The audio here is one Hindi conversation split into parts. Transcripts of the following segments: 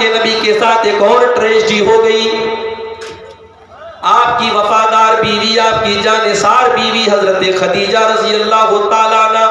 के नबी के साथ एक और ट्रेजेडी हो गई। आपकी वफादार बीवी, आपकी जानिसार बीवी हजरत खदीजा रजी अल्लाह ताला अन्हा,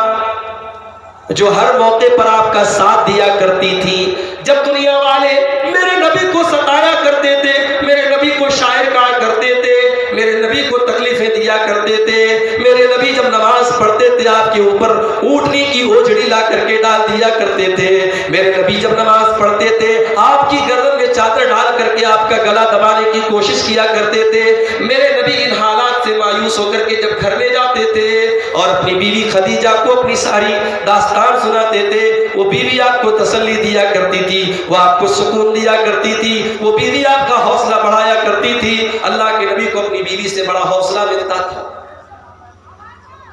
जो हर मौके पर आपका साथ दिया करती थी। जब दुनिया वाले मेरे नबी को सताया करते थे, मेरे नबी को शायर कहा करते थे, मेरे नबी को तकलीफें दिया करते थे, मेरे नबी जब नमाज पढ़ते थे आपके ऊपर ऊँटनी की ओझड़ी ला करके डाल दिया करते थे, मेरे नबी जब नमाज पढ़ते थे आपकी गर्दन में चादर डाल करके आपका गला दबाने की कोशिश किया करते थे। मेरे नबी इन हालात से मायूस होकर के जब घर में जाते थे और अपनी बीवी खदीजा को अपनी सारी दास्तान सुनाते थे, वो बीवी आपको तसल्ली दिया करती थी, वो आपको सुकून दिया करती थी, वो बीवी आपका हौसला बढ़ाया करती थी। अल्लाह के नबी को अपनी बीवी से बड़ा हौसला मिलता था।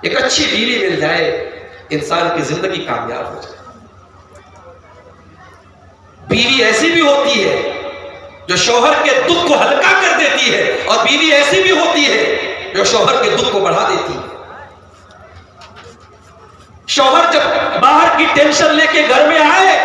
एक अच्छी बीवी मिल जाए इंसान की जिंदगी कामयाब हो जाए। बीवी ऐसी भी होती है जो शौहर के दुख को हल्का कर देती है, और बीवी ऐसी भी होती है जो शौहर के दुख को बढ़ा देती है। शौहर जब बाहर की टेंशन लेके घर में आए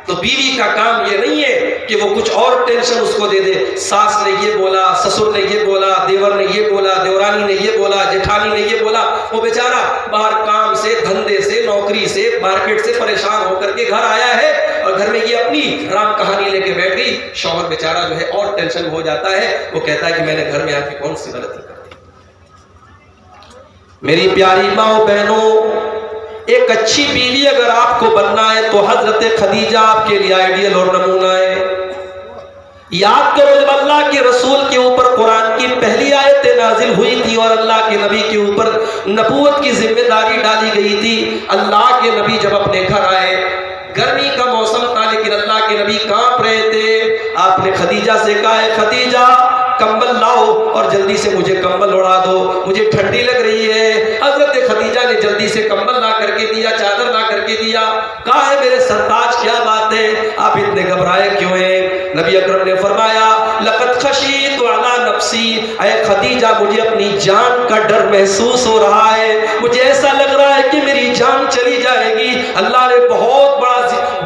तो बीवी का काम ये नहीं है कि वो कुछ और टेंशन उसको दे दे। सास ने ये बोला, ससुर ने ये बोला, देवर ने ये बोला, देवरानी ने ये बोला, जेठानी ने ये बोला, वो बेचारा बाहर काम से, धंधे से, नौकरी से, मार्केट से परेशान होकर के घर आया है और घर में ये अपनी राम कहानी लेके बैठ गई। शौहर बेचारा जो है और टेंशन हो जाता है, वो कहता है कि मैंने घर में आके कौन सी गलती कर दी। मेरी प्यारी माओ बहनों, एक अच्छी बीवी अगर आपको बनना है तो हजरत खदीजा आपके लिए आइडियल और नमूना है। याद करो जब अल्लाह के रसूल के ऊपर कुरान की पहली आयत नाजिल हुई थी और अल्लाह के नबी के ऊपर नबूवत की जिम्मेदारी डाली गई थी, अल्लाह के नबी जब अपने घर आए, गर्मी का मौसम था लेकिन अल्लाह के नबी कांप रहे थे। आपने खदीजा से कहा है, खदीजा कंबल लाओ और जल्दी से मुझे कंबल उड़ा दो, मुझे ठंडी लग रही है। हजरत खदीजा ने जल्दी से कंबल ला करके दिया, चादर ला करके दिया। कहा है मेरे सरताज क्या बात है, आप इतने घबराए क्यों हैं? नबी अकरम ने फरमाया, लक़द खशीतु अला नफ्सी, ऐ खदीजा मुझे अपनी जान का डर महसूस हो रहा है, मुझे ऐसा लग रहा है कि मेरी जान चली जाएगी। अल्लाह ने बहुत बड़ा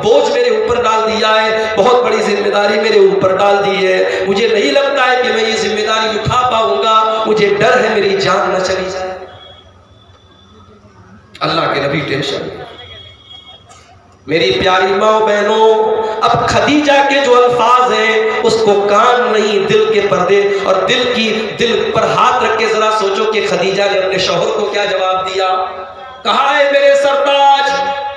बोझ मेरे ऊपर डाल दिया है, बहुत बड़ी जिम्मेदारी मेरे ऊपर डाल दी है, मुझे नहीं लगता है कि मैं ये जिम्मेदारी उठा पाऊंगा, मुझे डर है मेरी जान न चली जाए। अल्लाह के नबी टेंशन। मेरी प्यारी माओ बहनों, अब खदीजा के जो अल्फाज हैं उसको कान नहीं दिल के पर्दे और दिल पर हाथ रख के जरा सोचो कि खदीजा ने अपने शौहर को क्या जवाब दिया। कहा है मेरे सरताज,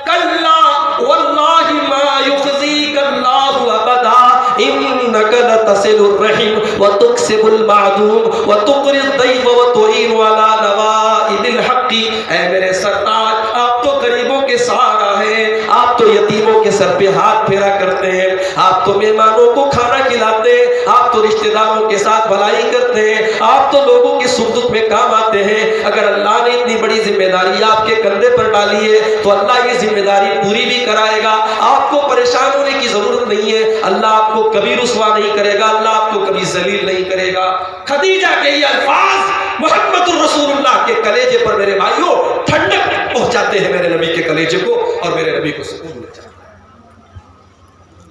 कल्ला वल्लाहि मा युखज़ीक अल्लाहु अबदा इन्नका लतसिलुर रहीम व तुक्सिबुल मादूम व तुक़रिद दैफ व तुईनु अला नवाइबिल हक़्क़ि। ऐ मेरे सरताज, आप तो गरीबों के सहारा हैं, आप तो यतीमों के सर पे हाथ फेरा करते हैं, आप तो मेहमानों को खाना खिलाते हैं, आप तो रिश्तेदारों के साथ भलाई करते हैं, आप तो लोगों के सुख दुख में काम आते हैं। अगर अल्लाह ने इतनी बड़ी जिम्मेदारी आपके कंधे पर डाली है तो अल्लाह ये जिम्मेदारी पूरी भी कराएगा। आपको परेशान होने की जरूरत नहीं है, अल्लाह आपको कभी रुसवा नहीं करेगा, अल्लाह आपको कभी जलील नहीं करेगा। खदीजा के ये अल्फाज मुहम्मदुर रसूलुल्लाह के कलेजे पर मेरे भाइयों ठंडक पहुंचाते हैं, मेरे नबी के कलेजे को, और मेरे नबी को सुकून मिल जाता है।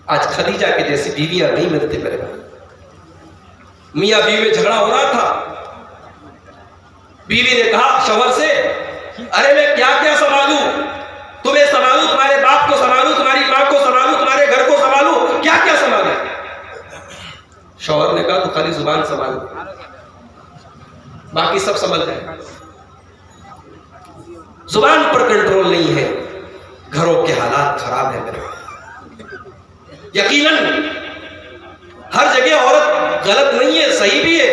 आज खदीजा के जैसी बीवियां नहीं मिलती मेरे भाई। मियां बीवी में झगड़ा हो रहा था, बीवी ने कहा शौहर से, अरे मैं क्या क्या संभालूं, तुम्हें संभालूं, तुम्हारे बाप को संभालूं, तुम्हारी मां को संभालूं, तुम्हारे घर को संभालूं, क्या क्या संभालूं? शौहर ने कहा तो खाली जुबान संभालो, बाकी सब संभल जाएगा। जुबान पर कंट्रोल नहीं है, घरों के हालात खराब है मेरे। यकीनन हर जगह औरत गलत नहीं है, सही भी है,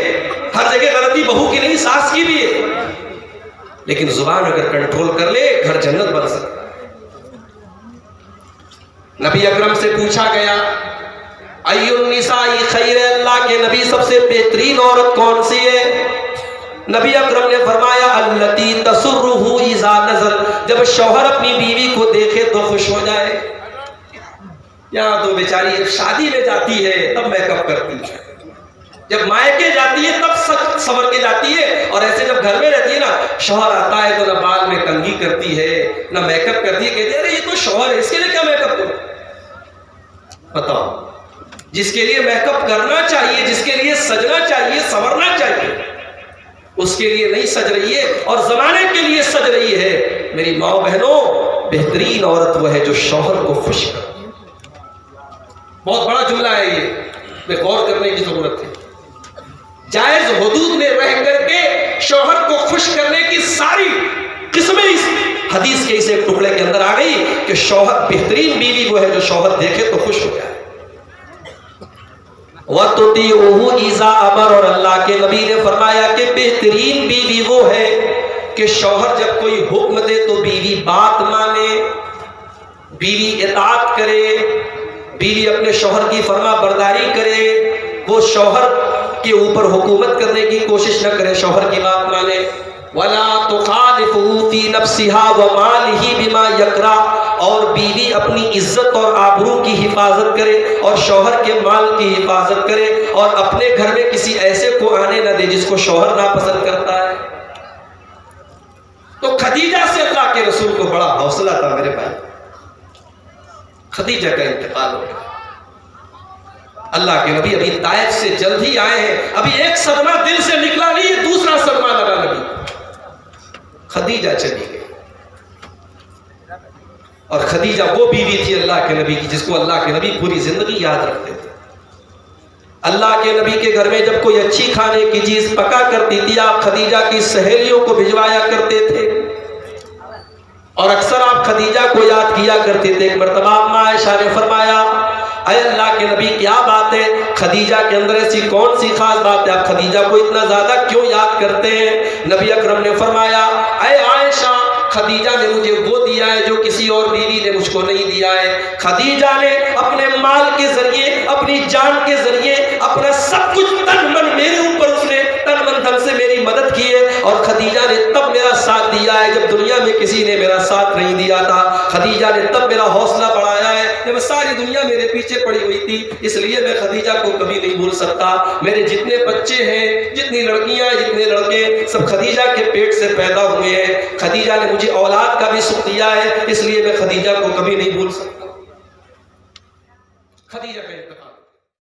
हर जगह गलती बहू की नहीं सास की भी है, लेकिन जुबान अगर कंट्रोल कर ले घर जन्नत बन सकता है। नबी अकरम से पूछा गया, अय्युन निसाई खैर, अल्लाह के नबी सबसे बेहतरीन औरत कौन सी है? नबी अकरम ने फरमाया, अल्लती तसुर्रुहु इज़ा नज़र, जब शौहर अपनी बीवी को देखे तो खुश हो जाए। यहाँ तो बेचारी जब शादी में जाती है तब मेकअप करती है, जब मायके जाती है तब सच संवर के जाती है, और ऐसे जब घर में रहती है ना, शौहर आता है तो ना बाल में कंघी करती है ना मेकअप करती है, कहती है अरे ये तो शौहर है, इसके लिए क्या मेकअप करो। बताओ, जिसके लिए मेकअप करना चाहिए, जिसके लिए सजना चाहिए, संवरना चाहिए, उसके लिए नहीं सज रही है और जमाने के लिए सज रही है। मेरी माँ बहनों, बेहतरीन औरत वह है जो शौहर को खुश करे। बहुत बड़ा जुमला है ये, में गौर करने की जरूरत है। जायज हुदूद में रह करके शौहर को खुश करने की सारी किस्में इस हदीस के इस एक टुकड़े के अंदर आ गई कि शौहर, बेहतरीन बीवी वो है जो शौहर देखे तो खुश हो जाए। वतुतीउहु इज़ा अमर, और अल्लाह के नबी ने फरमाया कि बेहतरीन बीवी वो है कि शौहर जब कोई हुक्म दे तो बीवी बात माने, बीवी इताअत करे, बीवी अपने शौहर की फरमा बरदारी करे, वो शौहर के ऊपर हुकूमत करने की कोशिश न करे, शौहर की बात माने। वला तुखालिफुहु फी नफ्सिहा व मालिही बिमा यकरा, और बीवी अपनी इज्जत और आबरू की हिफाजत करे और शौहर के माल की हिफाजत करे और अपने घर में किसी ऐसे को आने न दे जिसको शौहर नापसंद करता है। तो खदीजा से अल्लाह के रसूल को बड़ा हौसला था मेरे भाई। खदीजा का इंतकाल हो गया। अल्लाह के नबी अभी ताइफ से जल्द ही आए हैं, अभी एक सदमा दिल से निकला नहीं है, दूसरा सदमा लगा नबी। खदीजा चली गई, और खदीजा वो बीवी थी अल्लाह के नबी की जिसको अल्लाह के नबी पूरी जिंदगी याद रखते थे। अल्लाह के नबी के घर में जब कोई अच्छी खाने की चीज पका करती थी, आप खदीजा की सहेलियों को भिजवाया करते थे और अक्सर आप खदीजा को याद किया करते थे। एक मर्तबा अम्मा आयशा ने फरमाया, अरे अल्लाह के नबी क्या बात है, खदीजा के अंदर ऐसी कौन सी खास बात है, आप खदीजा को इतना ज्यादा क्यों याद करते हैं? नबी अकरम ने फरमाया, अरे आयशा, खदीजा ने मुझे वो दिया है जो किसी और बीवी ने मुझको नहीं दिया है। खदीजा ने अपने माल के जरिए, अपनी जान के जरिए, अपना सब कुछ तन मन मेरे ऊपर उसने तन मन धन से मेरी मदद की है, और खदीजा ने तब मेरा साथ दिया है जब दुनिया में किसी ने मेरा साथ नहीं दिया था। खदीजा ने तब मेरा हौसला बढ़ाया है जब सारी दुनिया मेरे पीछे पड़ी हुई थी, इसलिए मैं खदीजा को कभी नहीं भूल सकता। मेरे जितने बच्चे हैं, जितनी लड़कियां, जितने लड़के, सब खदीजा के पेट से पैदा हुए हैं। खदीजा ने मुझे औलाद का भी सुख दिया है, इसलिए मैं खदीजा को कभी नहीं भूल सकता। खदीजा